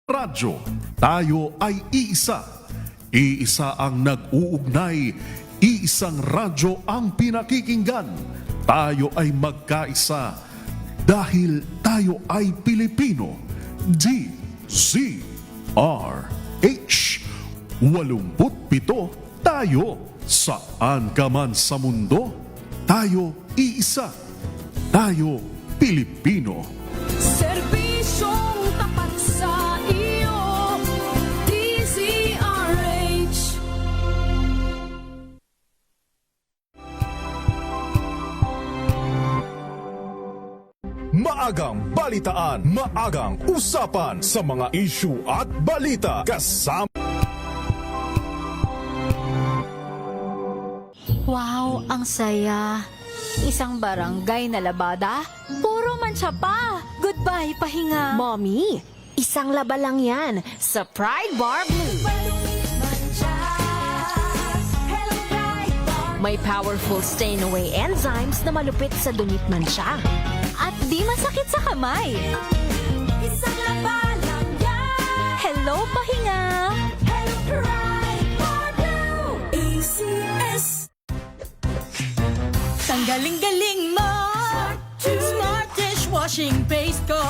Radyo, tayo ay iisa. Iisa ang nag-uugnay, iisang radyo ang pinakikinggan. Tayo ay magkaisa dahil tayo ay Pilipino. DZRH 87 tayo. Saan ka man sa mundo, tayo iisa. Tayo Pilipino. Serbisyong tapat sa iyo, DZRH. Maagang balitaan, maagang usapan sa mga issue at balita kasama. Wow, ang saya. Isang barangay na labada, puro mancha pa. Goodbye, pahinga. Mommy, isang laba lang yan sa Pride Bar Blue. May powerful stain-away enzymes na malupit sa dunit mansya. At di masakit sa kamay. Isang laba lang yan. Hello, pahinga. Hello, Pride Bar Blue. ACS. Tanggaling-galing mo. Smart dishwashing paste ko.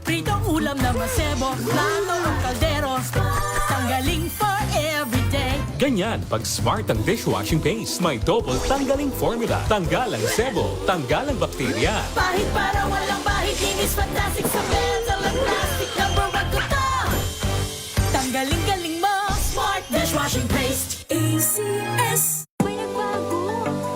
Pritong ulam na masebo. Plato ang kaldero. Tanggaling for everyday. Ganyan pag smart ang dishwashing paste. May double tanggaling formula. Tanggal ang sebo, tanggal ang bakterya. Pahit para walang bahid. Linis fantastic sa metal at plastic. Number one ko to. Tanggaling-galing mo. Smart dishwashing paste. ACS. May nagbago.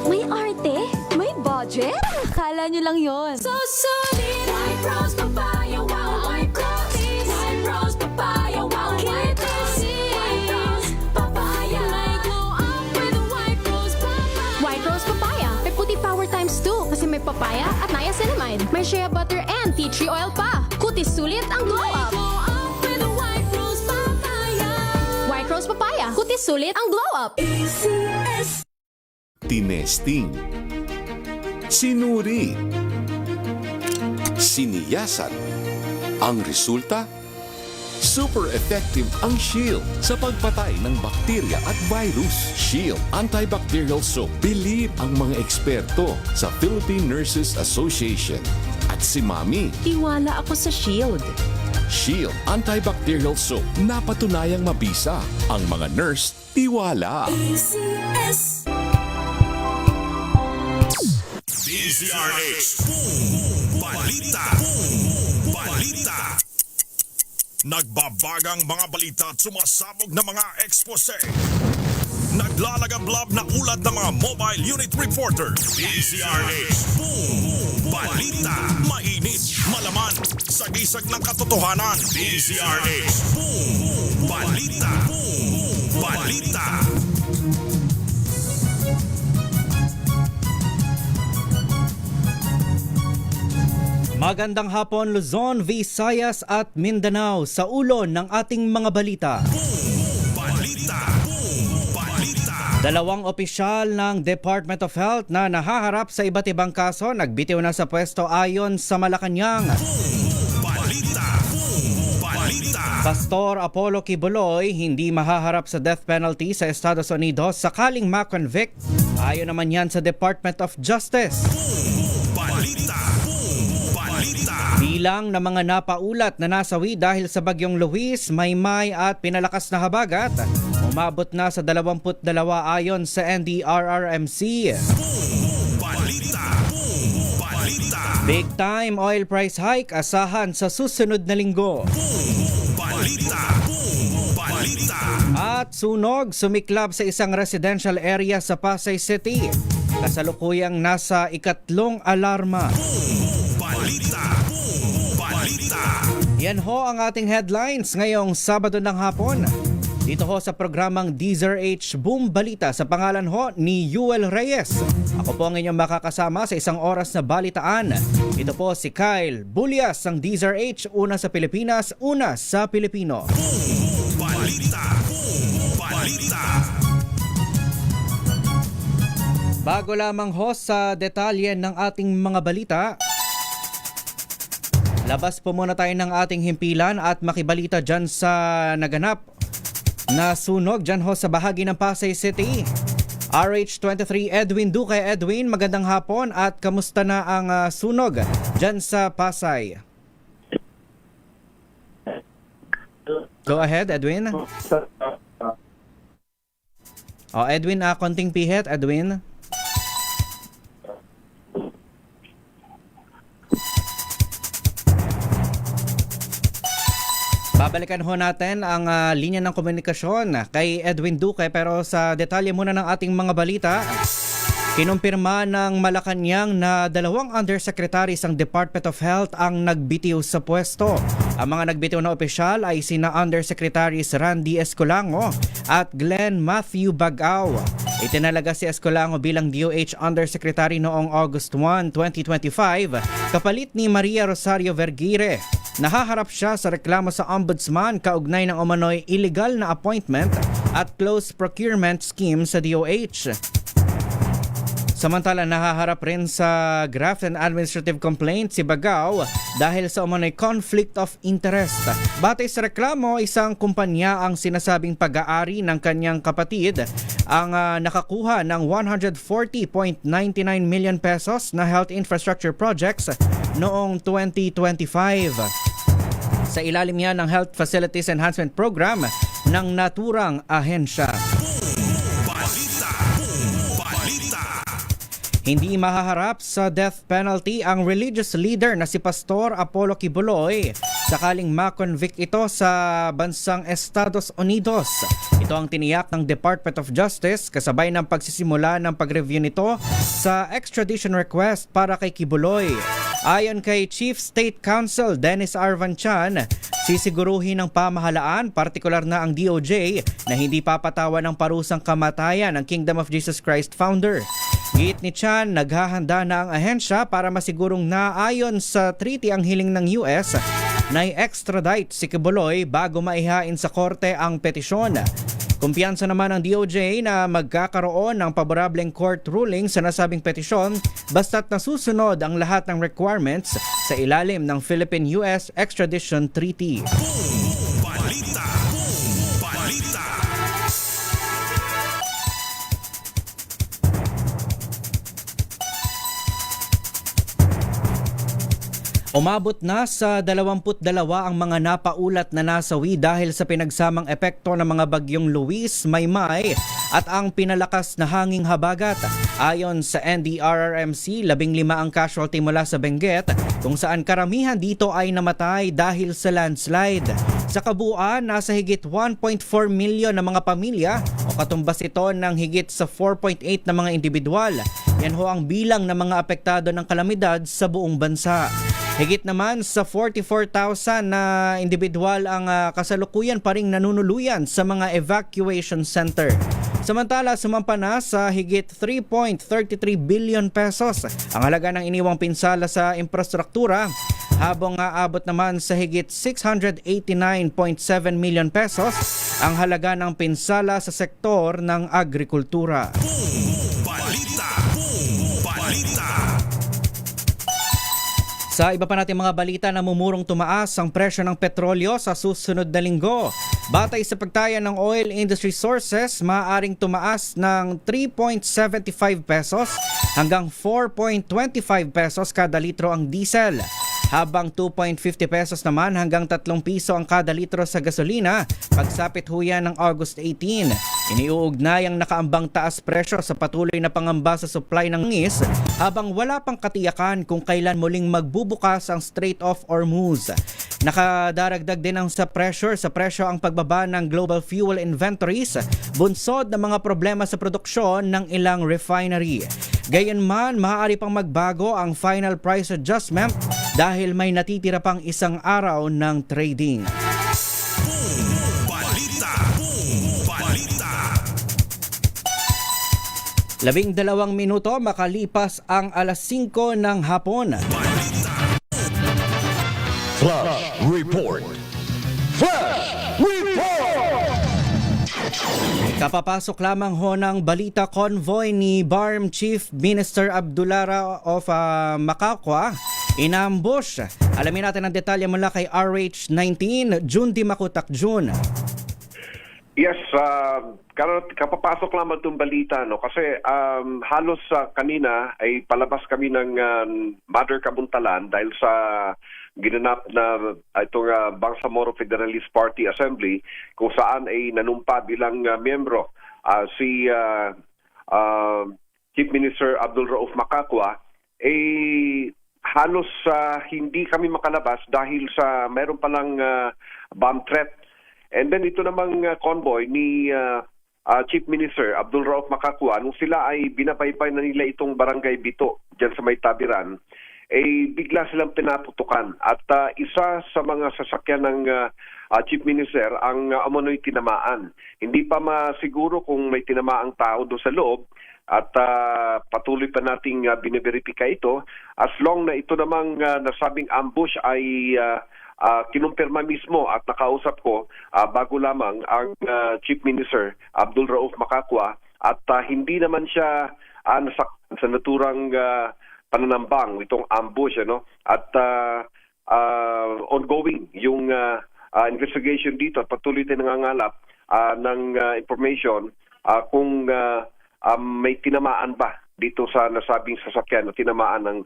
May arte. May budget. Akala nyo lang yon. So solid. White rose papaya. Wow, white rose. White rose papaya. Wow, white rose. White rose papaya. May glow up with white rose papaya. White Rose Papaya. May puti power times 2 kasi may papaya at niacinamide. May shea butter and tea tree oil pa. Kutis sulit ang glow May up. glow up with white rose papaya. White Rose Papaya. Kutis sulit ang glow up. ACS. Tinesting, sinuri, siniyasan. Ang resulta? Super effective ang Shield sa pagpatay ng bakterya at virus. Shield Antibacterial Soap. Believe ang mga eksperto sa Philippine Nurses Association. At si Mami, Tiwala ako sa Shield. Shield Antibacterial Soap. Napatunayang mabisa. Ang mga nurse, tiwala. ACS. DZRH Boom Balita. Boom Balita. Nagbabagang mga balita at sumasabog na mga ekspose. Naglalagablab na ulat ng mga mobile unit reporter. DZRH Boom Balita. Mainit, malaman, sagisag ng katotohanan. DZRH Boom Balita. Boom Balita. Magandang hapon Luzon, Visayas at Mindanao sa ulo ng ating mga balita. Balita. Balita. Dalawang opisyal ng Department of Health na nahaharap sa iba't ibang kaso nagbitiw na sa pwesto ayon sa Malacanang. Balita. Balita. Pastor Apollo Kibuloy hindi mahaharap sa death penalty sa Estados Unidos sakaling ma-convict. Ayon naman yan sa Department of Justice. Balita. Balita. Bilang ng mga napaulat na nasawi dahil sa bagyong Luis, Maymay at pinalakas na habagat, umabot na sa 22 ayon sa NDRRMC. Balita. Balita. Big time oil price hike asahan sa susunod na linggo. Balita. Balita. At sunog sumiklab sa isang residential area sa Pasay City. Kasalukuyang nasa ikatlong alarma. Balita. Balita. Yan ho ang ating headlines ngayong Sabado ng hapon. Dito ho sa programang DZRH Boom Balita sa pangalan ho ni Yuel Reyes. Ako po ang inyong makakasama sa isang oras na balitaan. Ito po si Kyle Bulias ng DZRH, una sa Pilipinas, una sa Pilipino. Balita. Balita. Bago lamang ho sa detalye ng ating mga balita, Labas po muna tayo ng ating himpilan at makibalita dyan sa naganap na sunog dyan ho sa bahagi ng Pasay City. RH23 Edwin Duque. Edwin, magandang hapon at kamusta na ang sunog dyan sa Pasay? Go ahead, Edwin. Edwin, konting pihit, Edwin. Babalikan ho natin ang linya ng komunikasyon kay Edwin Duque, pero sa detalye muna ng ating mga balita. Kinumpirma ng Malacanang na 2 undersecretaries ng Department of Health ang nagbitiw sa pwesto. Ang mga nagbitiw na opisyal ay sina Undersecretaries Randy Escolango at Glenn Matthew Bagao. Itinalaga si Escolango bilang DOH Undersecretary noong August 1, 2025, kapalit ni Maria Rosario Vergire. Nahaharap siya sa reklamo sa Ombudsman kaugnay ng umano'y illegal na appointment at close procurement scheme sa DOH. Samantala, nahaharap rin sa graft and administrative complaint si Bagao dahil sa umano'y conflict of interest. Batay sa reklamo, isang kumpanya ang sinasabing pag-aari ng kanyang kapatid ang nakakuha ng 140.99 million pesos na health infrastructure projects noong 2025. Sa ilalim yan ng Health Facilities Enhancement Program ng naturang ahensya. Hindi mahaharap sa death penalty ang religious leader na si Pastor Apollo Kibuloy sakaling ma-convict ito sa bansang Estados Unidos. Ito ang tiniyak ng Department of Justice kasabay ng pagsisimula ng pag-review nito sa extradition request para kay Kibuloy. Ayon kay Chief State Counsel Dennis Arvanchan, sisiguruhin ng pamahalaan, partikular na ang DOJ, na hindi papatawan ng parusang kamatayan ng Kingdom of Jesus Christ founder. Giit ni Chan, naghahanda na ang ahensya para masigurong naayon sa treaty ang hiling ng US na i-extradite si Kibuloy bago maihain sa korte ang petisyon. Kumpiyansa naman ng DOJ na magkakaroon ng paborableng court ruling sa nasabing petisyon basta't nasusunod ang lahat ng requirements sa ilalim ng Philippine-US Extradition Treaty. Balita. Umabot na sa 22 ang mga napaulat na nasawi dahil sa pinagsamang epekto ng mga bagyong Luis, Maymay at ang pinalakas na hanging habagat. Ayon sa NDRRMC, 15 ang casualty mula sa Benguet, kung saan karamihan dito ay namatay dahil sa landslide. Sa kabuuan, nasa higit 1.4 milyon na mga pamilya o katumbas ito ng higit sa 4.8 na mga individual. Yan ho ang bilang ng mga apektado ng kalamidad sa buong bansa. Higit naman sa 44,000 na individual ang kasalukuyan pa ring nanunuluyan sa mga evacuation center. Samantala, sumampa na sa higit 3.33 billion pesos ang halaga ng iniwang pinsala sa infrastruktura, habang aabot naman sa higit 689.7 million pesos ang halaga ng pinsala sa sektor ng agrikultura. Balita. Sa iba pa nating mga balita, namumurong tumaas ang presyo ng petrolyo sa susunod na linggo. Batay sa pagtaya ng oil industry sources, maaaring tumaas ng 3.75 pesos hanggang 4.25 pesos kada litro ang diesel, habang 2.50 pesos naman hanggang 3 piso ang kada litro sa gasolina pagsapit huyan ng August 18. Iniuugnay ang nakaambang taas presyo sa patuloy na pangamba sa supply ng ngis, habang wala pang katiyakan kung kailan muling magbubukas ang Strait of Hormuz. Nakadaragdag din ang sa presyo ang pagbaba ng global fuel inventories, bunsod ng mga problema sa produksyon ng ilang refinery. Gayunman, maaari pang magbago ang final price adjustment dahil may natitira pang isang araw ng trading. Balita. 12 minuto makalipas ang alas 5 ng hapon. Flash Report. Kapapasok lamang ho ng balita convoy ni BARM Chief Minister Abdulara of Macacua. inambush. Alamin natin ang detalye mula kay RH19, June Di Makutak. June. Yes, kapapasok lamang itong balita, no? Kasi halos kanina ay palabas kami ng Mother Kabuntalan dahil sa ginanap na itong Bangsamoro Federalist Party Assembly kung saan ay nanumpa bilang miyembro si Chief Minister Abdul Rauf Makakwa. Halos hindi kami makalabas dahil sa mayroon palang bomb threat. And then ito namang convoy ni Chief Minister Abdul Rauf Makakwa, nung sila ay binapaypay na nila itong Barangay Bito dyan sa May Tabiran, bigla silang pinaputukan. At isa sa mga sasakyan ng Chief Minister ang umano'y tinamaan. Hindi pa masiguro kung may tinamaang tao doon sa loob at patuloy pa nating biniberipika ito as long na ito namang nasabing ambush ay kinumpirma mismo at nakausap ko bago lamang ang Chief Minister Abdul Rauf Makakwa at hindi naman siya nasaktan sa naturang pananambang itong ambush, ano? At ongoing yung investigation dito at patuloy tayong nangangalap ng information kung may tinamaan ba dito sa nasabing sasakyan o tinamaan ng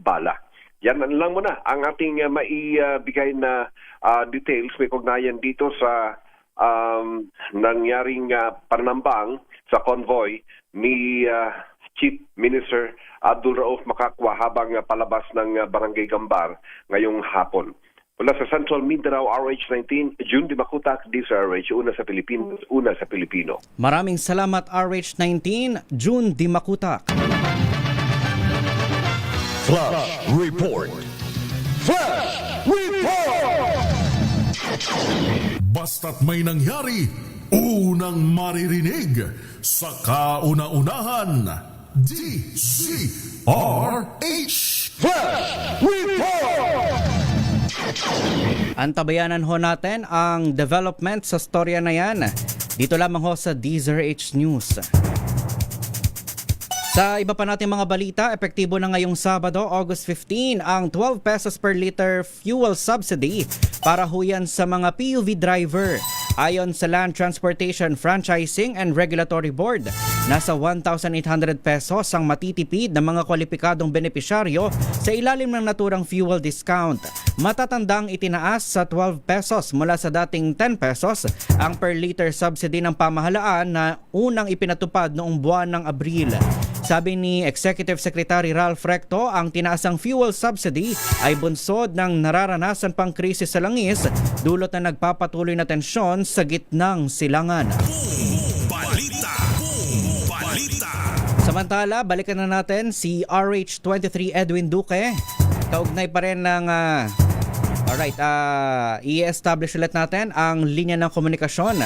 bala. Yan lang muna ang ating maibigay na details. May kugnayan dito sa nangyaring panambang sa convoy ni Chief Minister Abdul Rauf Makakwa habang palabas ng Barangay Gambar ngayong hapon. Mula sa Central Mindanao, RH19, June Di Makutak, DZRH, una sa Pilipinas, una sa Pilipino. Maraming salamat RH19, June Di Makutak. Flash Report. Flash Report. Basta't may nangyari, unang maririnig sa kauna-unahan. DZRH. Flash Report. Antabayanan ho natin ang development sa storya na yan. Dito lamang ho sa DZRH News. Sa iba pa natin mga balita, epektibo na ngayong Sabado, August 15, ang 12 pesos per liter fuel subsidy para huyan sa mga PUV driver. Ayon sa Land Transportation Franchising and Regulatory Board, nasa 1,800 pesos ang matitipid ng mga kwalipikadong benepisyaryo sa ilalim ng naturang fuel discount. Matatandang itinaas sa 12 pesos mula sa dating 10 pesos ang per liter subsidy ng pamahalaan na unang ipinatupad noong buwan ng Abril. Sabi ni Executive Secretary Ralph Recto, ang tinaasang fuel subsidy ay bunsod ng nararanasan pang krisis sa langis, dulot na nagpapatuloy na tensyon sa gitnang silangan. Balita. Balita. Samantala, balikan na natin si RH23 Edwin Duque. Kaugnay pa rin ng i-establish ulit natin ang linya ng komunikasyon.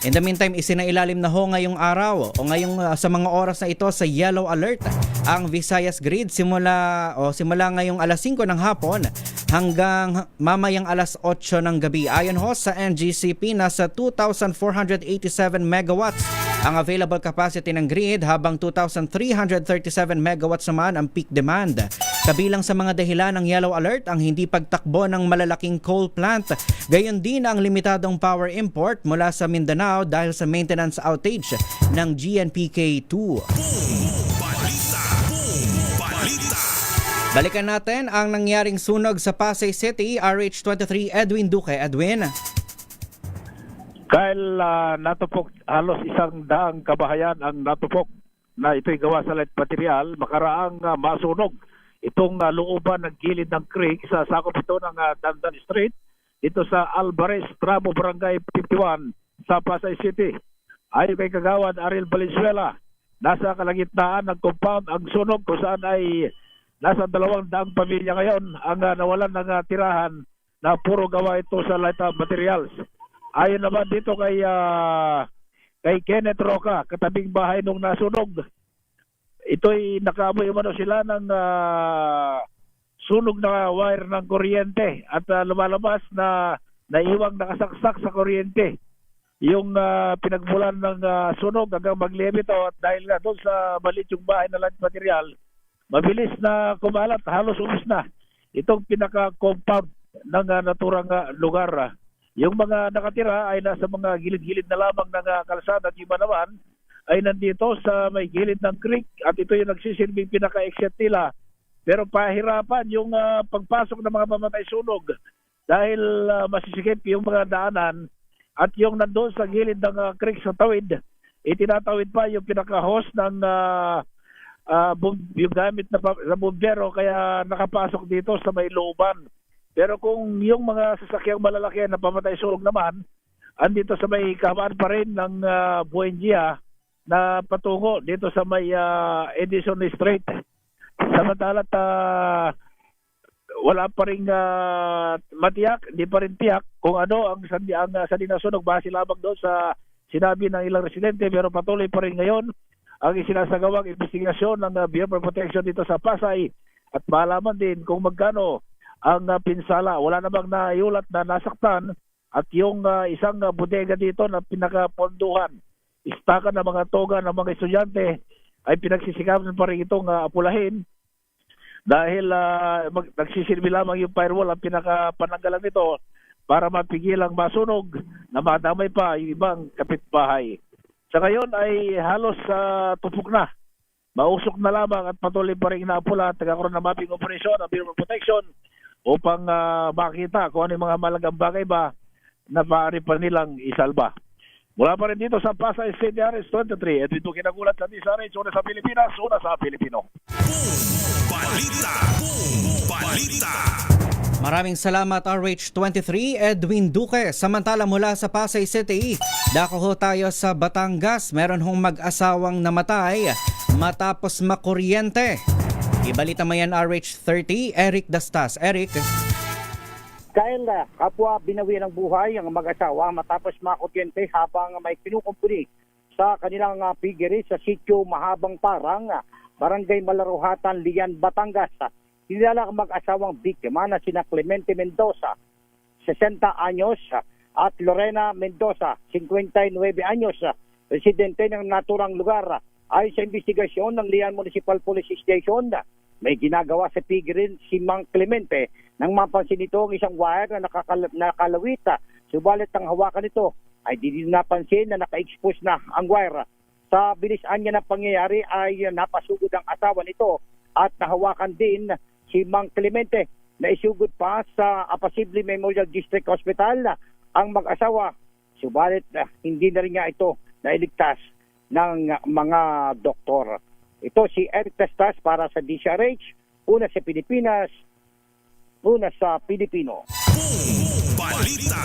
In the meantime, isinailalim na ho ngayong araw o ngayong sa mga oras na ito sa yellow alert ang Visayas Grid simula ngayong alas 5 ng hapon hanggang mamayang alas 8 ng gabi. Ayon ho sa NGCP, nasa 2,487 megawatts ang available capacity ng grid habang 2,337 megawatts naman ang peak demand. Kabilang sa mga dahilan ng yellow alert ang hindi pagtakbo ng malalaking coal plant. Gayon din ang limitadong power import mula sa Mindanao dahil sa maintenance outage ng GNPK2. Balita. Balita. Balikan natin ang nangyaring sunog sa Pasay City. RH23 Edwin Duque. Edwin. Dahil natupok halos 100 kabahayan ang natupok na ito'y gawa sa light material, makaraang masunog itong looban ng gilid ng creek sa sakop ito ng Dandan Street dito sa Alvarez, Tramo, Barangay 51 sa Pasay City. Ayon kay Kagawad Ariel Valenzuela, nasa kalagitnaan ng compound ang sunog kung saan ay nasa 200 pamilya ngayon ang nawalan ng tirahan na puro gawa ito sa light materials. Ayon naman dito kay Kenneth Roca, katabing bahay nung nasunog, ito'y nakaamoy umano sila ng sunog na wire ng kuryente at lumalabas na naiwang nakasaksak sa kuryente yung pinagmulan ng sunog hanggang maglebe ito. At dahil nga doon sa maliit yung bahay na light material mabilis na kumalat, halos umis na itong pinaka-compound ng naturang lugar. Yung mga nakatira ay nasa mga gilid-gilid na lamang ng kalsada at iba naman ay nandito sa may gilid ng creek at ito yung nagsisilbing pinaka-exit nila. Pero pahirapan yung pagpasok ng mga pamatay sunog dahil masisikip yung mga daanan at yung nandoon sa gilid ng creek sa tawid, itinatawid pa yung pinaka-hose ng yung gamit na bumbero kaya nakapasok dito sa may looban. Pero kung yung mga sasakyang malalaki na pamatay sunog naman, andito sa may kahabaan pa rin ng Buendia na patungo dito sa may Edison Street. Samantala't wala pa rin matiyak, hindi pa rin tiyak kung ano ang sandi ng sunog base lamang doon sa sinabi ng ilang residente, pero patuloy pa rin ngayon ang isinasagawang investigasyon ng Bureau of Protection dito sa Pasay at malaman din kung magkano ang pinsala. Wala namang naiulat na nasaktan at yung isang bodega dito na pinakaponduhan, istakan ng mga toga ng mga estudyante ay pinagsisikapan pa rin itong apulahin dahil nagsisilbi lamang yung firewall ang pinakapananggalan nito para mapigil ang masunog na madamay pa yung ibang kapitbahay. Sa ngayon ay halos tupok na. Mausok na lamang at patuloy pa rin inaapula at nagkakaroon ng mapping operasyon ng Bureau of Protection upang makita kung ano yung mga malagang bagay ba na maaari pa nilang isalba. Mula pa rin dito sa Pasay City RS23, ito kinagulat sa DZRH, una sa Pilipinas, una sa Pilipino. Balita. Balita. Maraming salamat RH23 Edwin Duque. Samantala mula sa Pasay City, dako ho tayo sa Batangas. Meron hong mag-asawang namatay matapos makuryente. Ibalita mo yan RH30, Eric Dastas. Eric. Dahil kapwa binawi ng buhay ang mag-asawa matapos makuryente habang may kinukumpuni sa kanilang piggery sa sitio Mahabang Parang, Barangay Malaruhatan, Lian, Batangas. Hinilala ang mag-asawang biktima na sina Clemente Mendoza, 60 anyos, at Lorena Mendoza, 59 anyos, residente ng naturang lugar. Ayon sa investigasyon ng Lian Municipal Police Station, may ginagawa sa piggery si Mang Clemente nang mapansin nito ang isang wire na nakalawit. Subalit ang hawakan nito ay di napansin na naka-expose na ang wire. Sa bilisan niya ng pangyayari ay napasugod ang asawa nito at nahawakan din si Mang Clemente. Naisugod pa sa Apacible Memorial District Hospital ang mag-asawa. Subalit hindi na rin nga ito nailigtas ng mga doktor. Ito si Eric Tastas para sa DZRH, una sa Pilipinas, una sa Pilipino. Balita.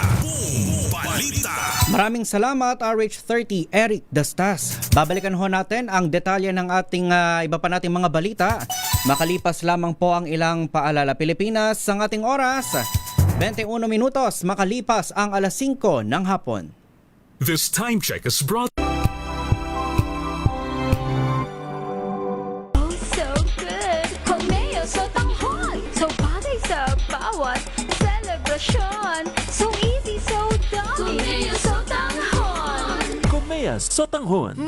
Balita. Maraming salamat RH30 Eric Dastas. Babalikan ho natin ang detalye ng ating iba pa nating mga balita. Makalipas lamang po ang ilang paalala. Pilipinas, ang ating oras 21 minutos makalipas ang alas 5 ng hapon. This time check is brought So good! Hormeo sa tanghon! So bagay sa bawat celebration! So easy, so dummy! Hormeo sa tanghon! Komea Sotanghon.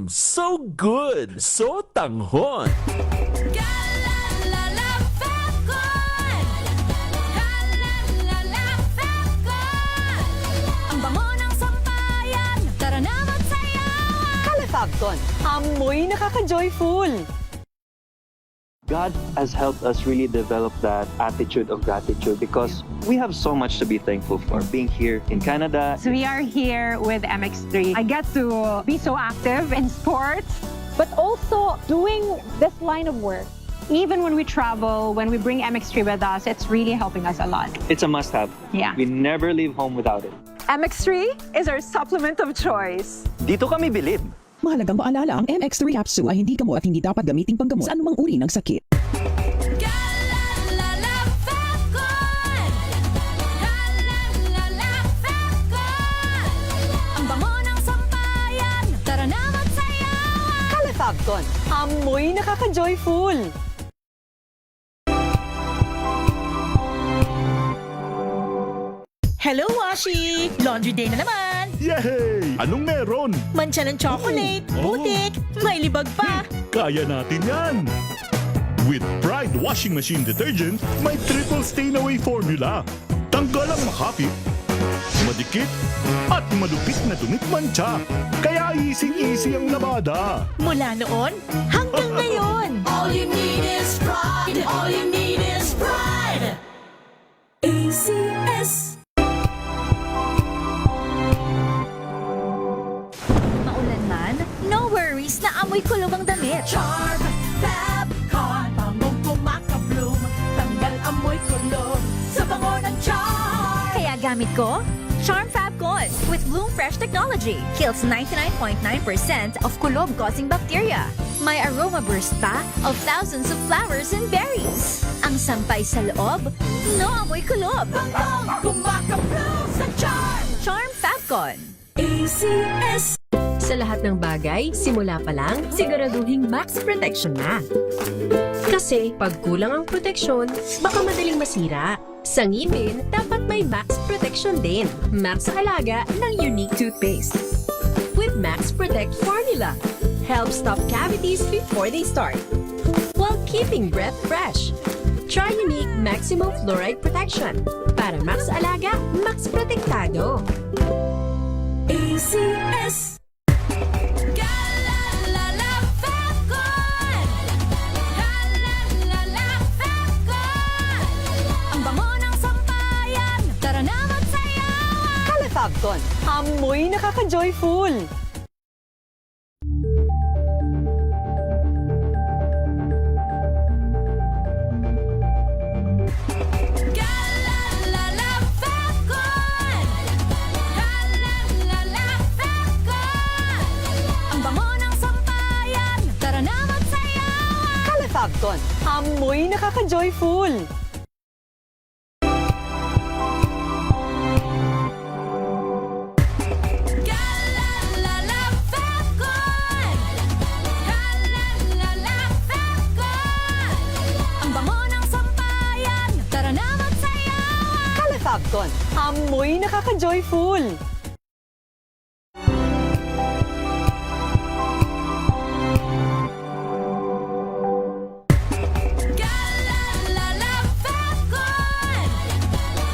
So good. Sotanghon. Kalalala Falcon! Kalalala Falcon! Ang bango ng sampayan! Tara na magsayawan! Kalafagton, amoy nakaka-joyful. God has helped us really develop that attitude of gratitude because we have so much to be thankful for being here in Canada. So we are here with MX3. I get to be so active in sports, but also doing this line of work. Even when we travel, when we bring MX3 with us, it's really helping us a lot. It's a must-have. Yeah. We never leave home without it. MX3 is our supplement of choice. Dito kami bilib. Mahalagang maalala, ang MX3 capsule ay hindi gamot at hindi dapat gamiting panggamot sa anumang uri ng sakit. Kalalala Falcon! Kalalala Falcon! Ang bango ng sampayan! Tara na magsayawan! Kalafagton, amoy nakaka-joyful. Hello, Washi! Laundry day na naman! Yay! Anong meron? Mancha ng chocolate, putik, may libag pa. Kaya natin yan! With Pride Washing Machine Detergent, may triple stain-away formula. Tanggal ang makapit, madikit, at malupit na dumit mancha. Kaya easy-easy ang labada. Mula noon hanggang ngayon. All you need is pride. All you need is pride. ACS. Maulan man, no worries na amoy kulog ang damit. Charm Fabcon. Bangong kumakabloom. Tanggal amoy kulog sa bango ng charm. Kaya gamit ko, Charm Fabcon with Bloom Fresh technology. Kills 99.9% of kulob-causing bacteria. May aroma burst pa of thousands of flowers and berries. Ang sampay sa loob, no amoy kulob. Bangong kumakabloom sa charm. Charm Fabcon. ACS. Sa lahat ng bagay, simula pa lang, siguraduhing max protection na. Kasi pag kulang ang proteksyon, baka madaling masira. Sa ngipin, dapat may max protection din. Max Alaga ng Unique Toothpaste. With Max Protect Formula. Help stop cavities before they start. While keeping breath fresh. Try Unique Maximum Fluoride Protection. Para Max Alaga, Max Protektado. ACS. Galalala Fabcon. Galalala Fabcon. Ang bango ng sampayan. Tara na magsayawan. Calafabcon, amoy nakaka-joyful. Galalala Fabcon. Galalala Fabcon. Ang bango ng sampayan. Tara na magsayawan. Calafabcon, amoy nakaka-joyful. Galalala Fabcon. Galalala Fabcon. Ang bango ng sampayan. Tara na magsayawan. Calafabcon, amoy nakaka-joyful. Galalala Fabcon.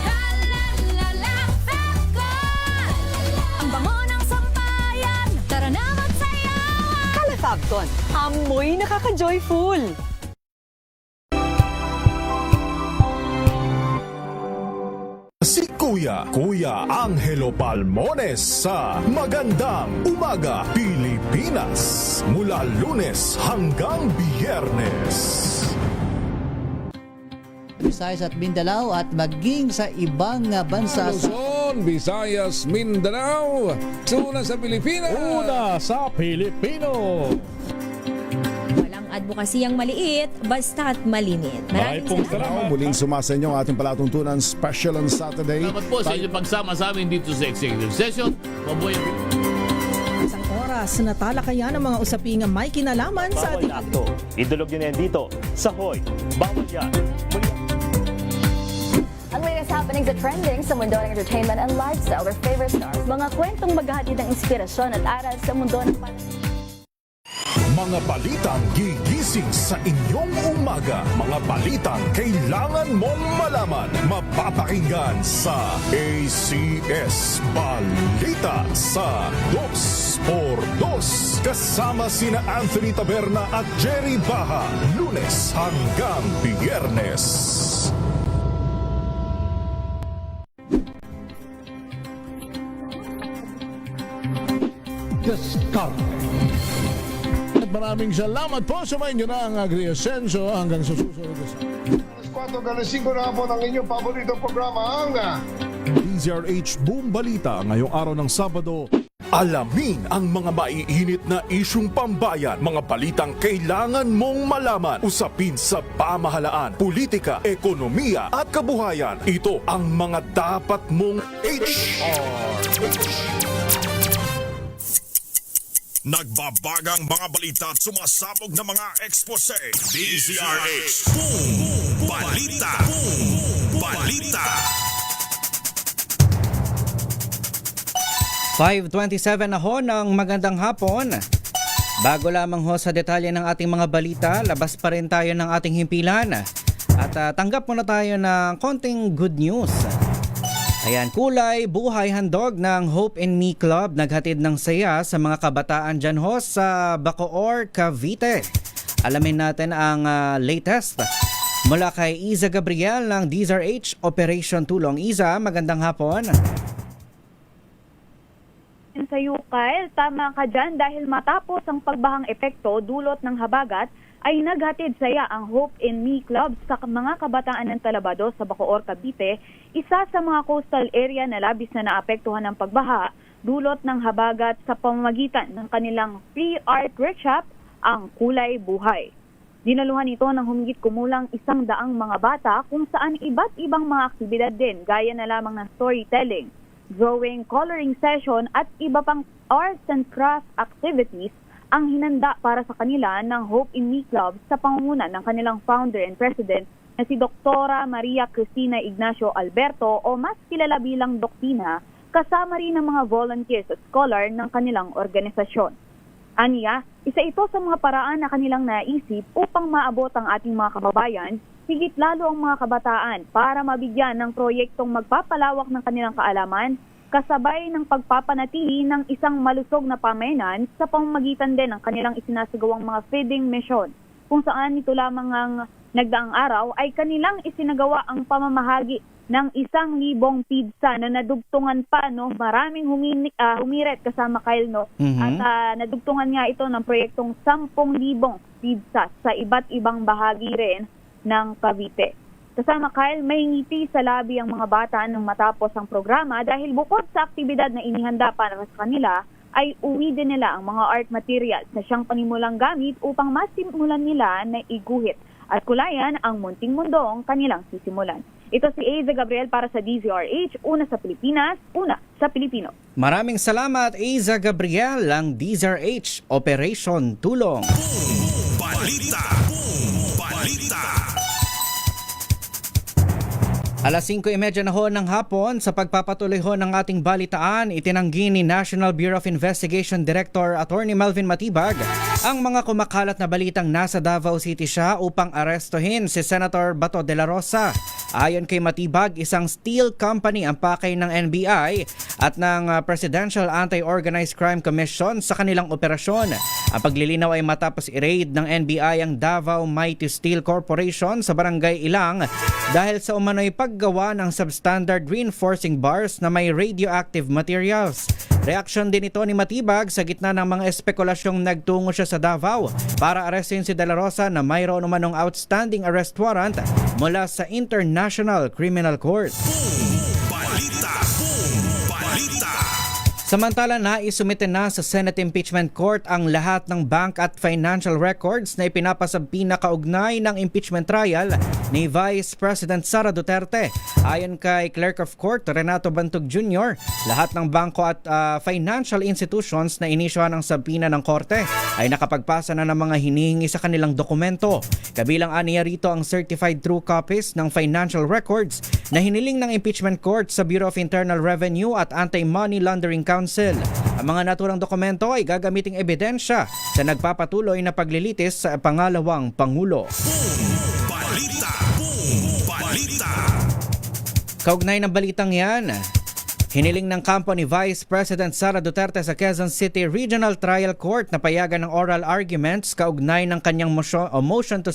Galalala Fabcon. Ang bango ng sampayan. Tara na magsayawan. Calafabcon, amoy nakaka-joyful. Si Kuya Angelo Palmones sa Magandang Umaga Pilipinas. Mula Lunes hanggang Biyernes. Visayas at Mindanao at maging sa ibang bansa. Luzon, Visayas, Mindanao. Una sa Pilipinas. Una sa Pilipino. Walang advokasiyang maliit, basta't malinit. Maraming salamat. Muling sumasa inyo ang ating palatuntunan special on Saturday. Salamat po sa inyong pagsama sa amin dito sa Executive Session. Mabuhay. Isang oras na talakayan ng mga usaping may kinalaman sa ating akto. Idulog nyo na yan dito sa Hoy. Bawal yan. Ang latest happenings at trending sa mundo ng entertainment and lifestyle with favorite stars. Mga kwentong maghahatid ng inspirasyon at aral sa mundo ng Mga balitang gigising sa inyong umaga. Mga balitang kailangan mong malaman. Mapapakinggan sa ACS Balita sa 2x2. Kasama sina Anthony Taberna at Jerry Baha. Lunes hanggang Biyernes. Discarte. At maraming salamat po sa inyo na ang Agri-Asenso hanggang sa susunod na sa... Alas 4 hanggang 5 na hapon ang inyong paboritong programa ang DZRH Boom Balita ngayong araw ng Sabado. Alamin ang mga maiinit na isyung pambayan, mga balitang kailangan mong malaman, usapin sa pamahalaan, politika, ekonomiya at kabuhayan. Ito ang mga dapat mong Nagbabagang mga balita at sumasabog na mga ekspose. DZRH Boom Balita. Boom Balita. 5:27 na ho ng magandang hapon. Bago lamang ho sa detalye ng ating mga balita, labas pa rin tayo ng ating himpilan. At tanggap muna tayo ng konting good news. Ayan, kulay, buhay, handog ng Hope in Me Club naghatid ng saya sa mga kabataan dyan ho sa Bacoor, Cavite. Alamin natin ang latest mula kay Iza Gabriel ng DZRH Operation Tulong. Iza, magandang hapon. Sa Yukay, tama ka dyan dahil matapos ang pagbahang epekto dulot ng habagat ay naghatid saya ang Hope in Me Club sa mga kabataan ng Talabado sa Bacoor, Cavite, isa sa mga coastal area na labis na naapektuhan ng pagbaha dulot ng habagat sa pamamagitan ng kanilang free art workshop, ang Kulay Buhay. Dinaluhan ito ng humigit kumulang 100 mga bata kung saan iba't ibang mga aktibidad din gaya na lamang ng storytelling, drawing, coloring session at iba pang arts and craft activities ang hinanda para sa kanila ng Hope in Me Club sa pangunguna ng kanilang founder and president na si Dr. Maria Cristina Ignacio Alberto o mas kilala bilang Doktina, kasama rin ng mga volunteers at scholar ng kanilang organisasyon. Aniya, isa ito sa mga paraan na kanilang naisip upang maabot ang ating mga kababayan, higit lalo ang mga kabataan para mabigyan ng proyektong magpapalawak ng kanilang kaalaman, kasabay ng pagpapanatili ng isang malusog na pamayanan sa pamamagitan din ng kanilang isinasagawang mga feeding mission, kung saan ito lamang ang nagdaang araw ay kanilang isinagawa ang pamamahagi ng 1,000 pizza na nadugtungan pa, no? Maraming humirit kasama Kyle, no? At nadugtungan nga ito ng proyektong 10,000 pizza sa iba't ibang bahagi rin ng Cavite. Kasama Kyle, may ngiti sa labi ang mga bata nang matapos ang programa dahil bukod sa aktibidad na inihanda para sa kanila, ay uwi din nila ang mga art materials na siyang panimulang gamit upang masimulan nila na iguhit at kulayan ang munting mundong kanilang sisimulan. Ito si Iza Gabriel para sa DZRH, una sa Pilipinas, una sa Pilipino. Maraming salamat, Iza Gabriel ng DZRH Operation Tulong. Balita. Alas 5:30 na ho ng hapon, sa pagpapatuloy ho ng ating balitaan, itinanggi ni National Bureau of Investigation Director Attorney Melvin Matibag ang mga kumakalat na balitang nasa Davao City siya upang arestuhin si Senator Bato de la Rosa. Ayon kay Matibag, isang steel company ang pakay ng NBI at ng Presidential Anti-Organized Crime Commission sa kanilang operasyon. Ang paglilinaw ay matapos i-raid ng NBI ang Davao Mighty Steel Corporation sa Barangay Ilang dahil sa umano'y paggawa ng substandard reinforcing bars na may radioactive materials. Reaksyon din ito ni Matibag sa gitna ng mga espekulasyong nagtungo siya sa Davao para arestin si De La Rosa na mayroon umanong outstanding arrest warrant mula sa International Criminal Court. Samantala, naisumite na sa Senate Impeachment Court ang lahat ng bank at financial records na ipinapasabina kaugnay ng impeachment trial ni Vice President Sara Duterte. Ayon kay Clerk of Court Renato Bantog Jr., lahat ng bangko at financial institutions na inisyuhan ng sabina ng korte ay nakapagpasa na ng mga hinihingi sa kanilang dokumento. Kabilang aniya rito ang certified true copies ng financial records na hiniling ng impeachment court sa Bureau of Internal Revenue at Anti-Money Laundering Council. Ang mga naturang dokumento ay gagamiting ebidensya sa nagpapatuloy na paglilitis sa pangalawang Pangulo. Kaugnay ng balitang yan, hiniling ng kampo ni Vice President Sara Duterte sa Quezon City Regional Trial Court na payagan ng oral arguments kaugnay ng kanyang motion to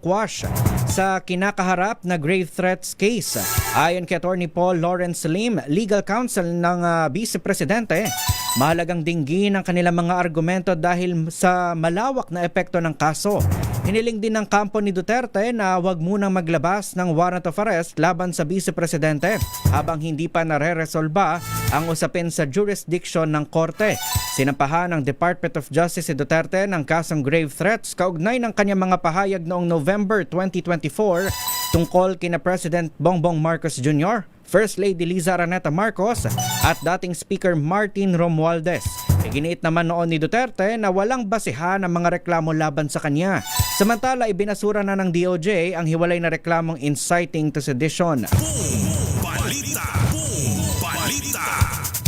quash sa kinakaharap na grave threats case. Ayon kay Attorney Paul Lawrence Lim, legal counsel ng Vice Presidente, mahalagang dinggin ang kanilang mga argumento dahil sa malawak na epekto ng kaso. Hiniling din ng kampo ni Duterte na huwag munang maglabas ng warrant of arrest laban sa Vice Presidente habang hindi pa nare-resolba ang usapin sa jurisdiction ng korte. Sinampahan ng Department of Justice si Duterte ng kasong grave threats kaugnay ng kanyang mga pahayag noong November 2024 tungkol kina President Bongbong Marcos Jr., First Lady Liza Araneta Marcos at dating Speaker Martin Romualdez. Iginiit naman noon ni Duterte na walang basihan ang mga reklamo laban sa kanya. Samantala, ibinasura na ng DOJ ang hiwalay na reklamong inciting to sedition.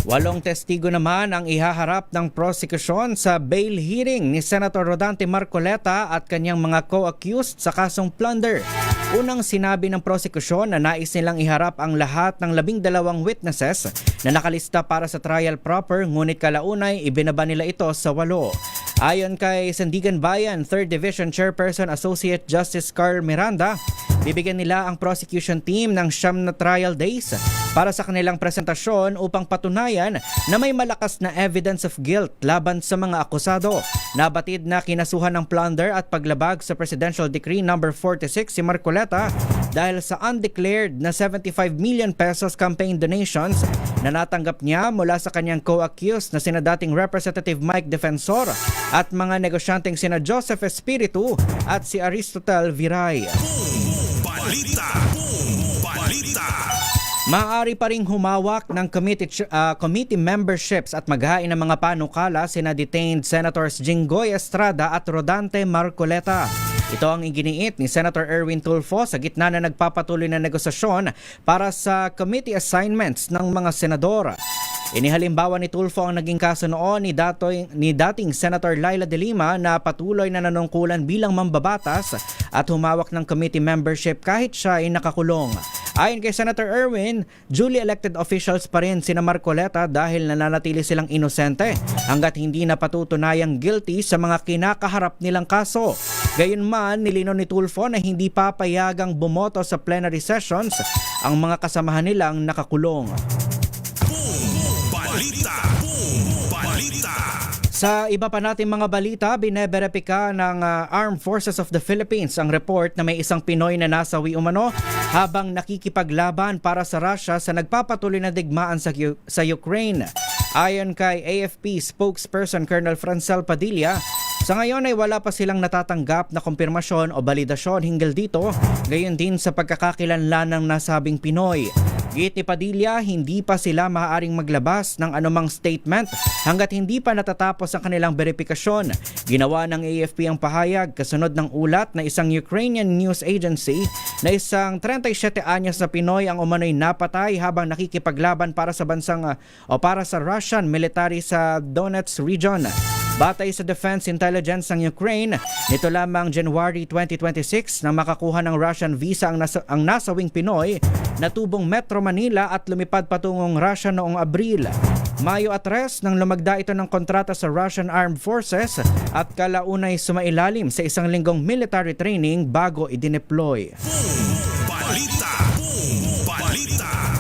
8 testigo naman ang ihaharap ng prosekusyon sa bail hearing ni Senator Rodante Marcoleta at kanyang mga co-accused sa kasong plunder. Unang sinabi ng prosekusyon na nais nilang iharap ang lahat ng 12 witnesses na nakalista para sa trial proper, ngunit kalaunay ibinaba nila ito sa 8. Ayon kay Sandigan Bayan 3rd Division Chairperson Associate Justice Carl Miranda, bibigyan nila ang prosecution team ng 9 na trial days para sa kanilang presentasyon upang patunayan na may malakas na evidence of guilt laban sa mga akusado. Nabatid na kinasuhan ng plunder at paglabag sa Presidential Decree No. 46 si Marcoleta dahil sa undeclared na 75 million pesos campaign donations na natanggap niya mula sa kanyang co-accused na sina dating Representative Mike Defensor at mga negosyanteng sina Joseph Espiritu at si Aristotle Viray. Balita. Maaari pa ring humawak ng committee memberships at maghain ng mga panukala sina detained Senators Jinggoy Estrada at Rodante Marcoleta. Ito ang iginiit ni Senator Erwin Tulfo sa gitna na nagpapatuloy na negosasyon para sa committee assignments ng mga senador. Inihalimbawa ni Tulfo ang naging kaso noon ni dating Senator Laila de Lima na patuloy na nanungkulan bilang mambabatas at humawak ng committee membership kahit siya ay nakakulong. Ayon kay Senator Erwin, duly elected officials pa rin sina Marcoleta dahil nananatili silang inosente hanggat hindi napatutunayang guilty sa mga kinakaharap nilang kaso. Gayunman, nilinaw ni Tulfo na hindi papayagang bumoto sa plenary sessions ang mga kasamahan nilang nakakulong. Balita. Sa iba pa nating mga balita, bineberipika ng Armed Forces of the Philippines ang report na may isang Pinoy na nasawi umano habang nakikipaglaban para sa Russia sa nagpapatuloy na digmaan sa Ukraine. Ayon kay AFP spokesperson Colonel Francel Padilla, sa ngayon ay wala pa silang natatanggap na kumpirmasyon o balidasyon hinggil dito, gayon din sa pagkakakilanlan ng nasabing Pinoy. Git ni Padilla, hindi pa sila maaaring maglabas ng anumang statement hanggat hindi pa natatapos ang kanilang beripikasyon. Ginawa ng AFP ang pahayag kasunod ng ulat na isang Ukrainian news agency na isang 37 anyos na Pinoy ang umano'y napatay habang nakikipaglaban para sa para sa Russian military sa Donetsk region. Batay sa Defense Intelligence ng Ukraine, nito lamang January 2026 nang makakuha ng Russian visa ang nasawing Pinoy na tubong Metro Manila at lumipad patungong Russia noong Abril. Mayo at 3 nang lumagda ito ng kontrata sa Russian Armed Forces at kalaunay sumailalim sa 1 linggong military training bago idineploy.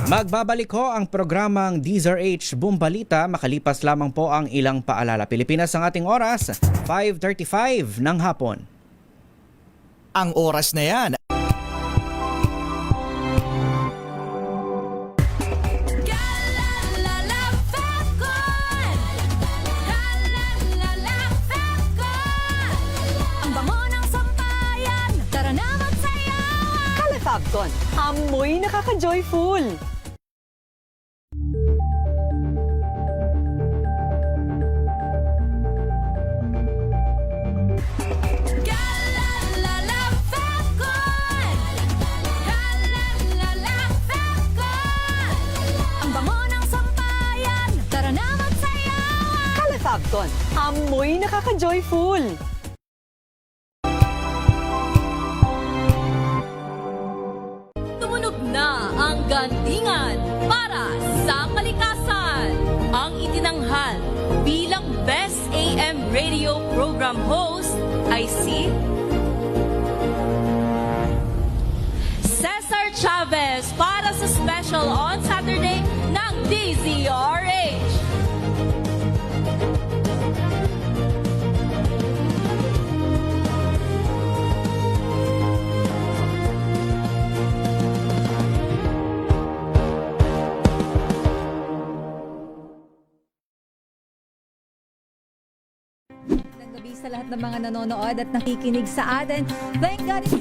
Magbabalik ho ang programang DZRH Boom Balita makalipas lamang po ang ilang paalala. Pilipinas ang ating oras, 5:35 ng hapon. Ang oras na yan. Ang bango ng sampayan, tara na magsayawan. Calefabcon, amoy nakaka-joyful. Calefabcon, amoy nakaka-joyful. Tumunog na ang gandingan para sa kalikasan. Ang itinanghal bilang Best AM Radio Program Host ay si Cesar Chavez para sa special on Saturday ng DZRH. Gabi sa lahat ng mga nanonood at nakikinig sa atin. Thank God it's